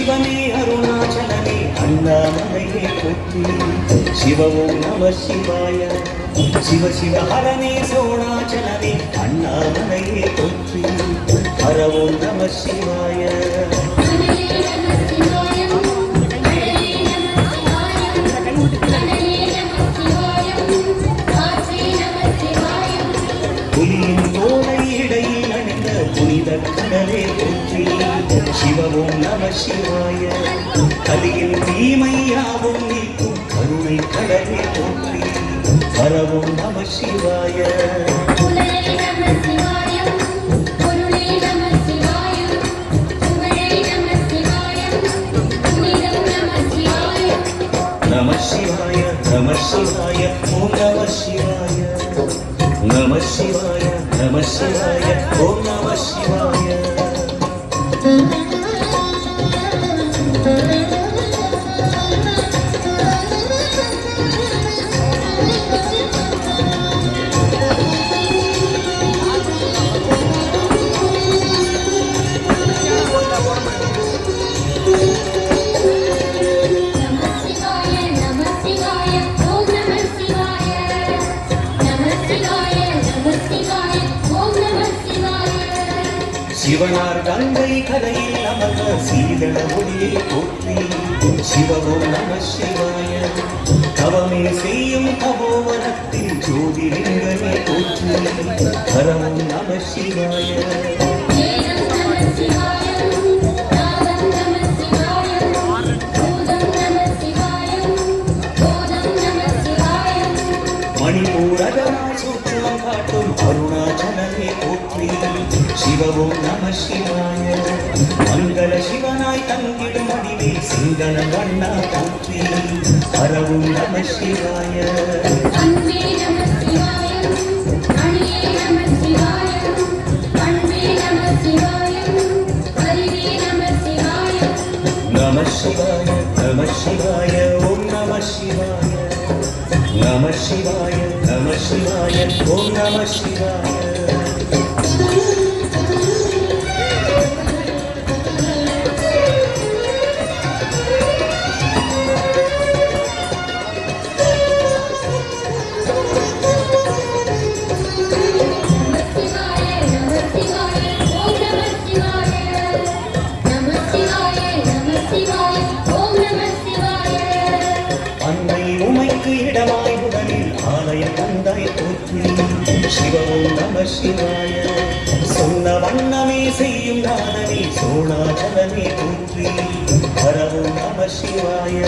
சிவனே அருணாச்சலனே அண்ணாமலையே போற்றி சிவ ஓம் நம சிவாய சிவ சிவ ஹரனே சோணாச்சலனே அண்ணாமலையே போற்றி ஹர ஓம் நம சிவாய புலியின் தோலை இடையில் அணிந்த புனித கடலே போற்றி சிவ ஓம் நம சிவாய கலியின் தீமையாவும் நீக்கும் கருணை கடலே போற்றி ஹர ஓம் நம சிவாய நம சிவாய நம சிவாய ஓம் நம சிவாய நம சிவாய நம சிவாய ஓம் நம சிவாய சிவனார் கங்கை கரையில் அமர்ந்த சீதள ஒளியை போற்றி சிவ ஓம் நம சிவாய தவமே செய்யும் தபோவனத்தில் ஜோதிலிங்கமே போற்றி ஹர ஓம் நம சிவாய மணிபூரகனாய் சூட்சுமம் காட்டும் அருணாச்சலனே போற்றி சிவ ஓம் நம சிவாய மங்கள சிவனாய் தங்கிடும் அடிவே சிங்கள வண்ணா போற்றி ஹர ஓம் நம சிவாய நம சிவாய நம சிவாய ஓம் நம சிவாய நம சிவாய நம சிவாய ஓம் நம சிவாய இடமாய் உடலில் ஆலய கந்தாய் போற்றி சிவ ஓம் நம சிவாய சொன்ன வண்ணமே செய்யும் நாதனே சோணாச்சலனே போற்றி ஹர ஓம் நம சிவாய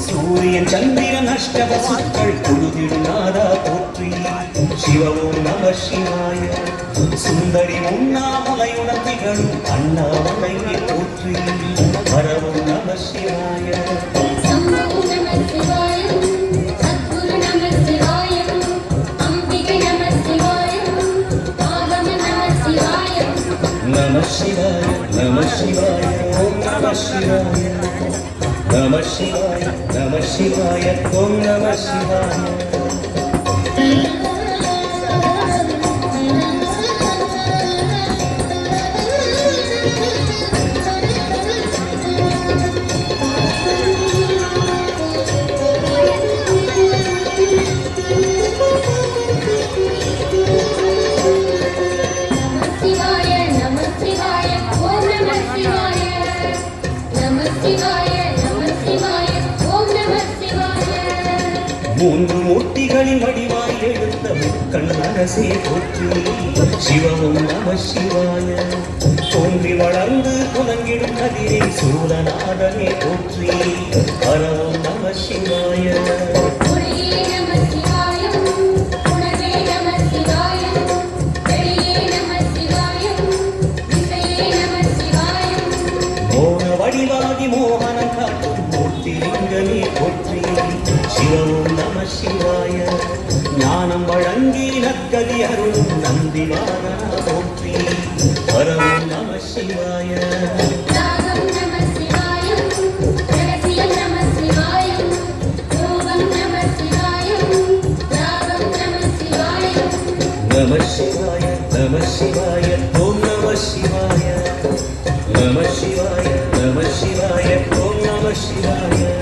சூரியன் சந்திரன் அஷ்டவசுக்கள் தொழுதிடும் நாதா போற்றி சிவ ஓம் நம சிவாய சுந்தரி உண்ணாமலையுடன் திகழும் அண்ணாமலையை போற்றி ஹர ஓம் நம சிவாய நம சிவாய நம சிவாய ஓம் நம சிவாய நம சிவாய நம சிவாய ஓம் நம சிவாய மூன்று மூர்த்திகளின் வடிவாய் எடுத்த முக்கண் அரசே போற்றி சிவ ஓம் நம சிவாய தோன்றி வளர்ந்து புலங்கிடும் கதிரே சூரநாதனே போற்றி ஹர ஓம் நம சிவாய மோன வடிவாகி மோகனம் காட்டும் மூர்த்திலிங்கமே போற்றி சிவ ஓம் நம சிவாய ஞானம் வழங்கி நற்கதி அருளும் நந்திவாகனா போற்றி ஹர ஓம் நம சிவாய நம சிவாய நம சிவாய ஓம் நம சிவாய நம சிவாய நம சிவாய ஓம் நம சிவாய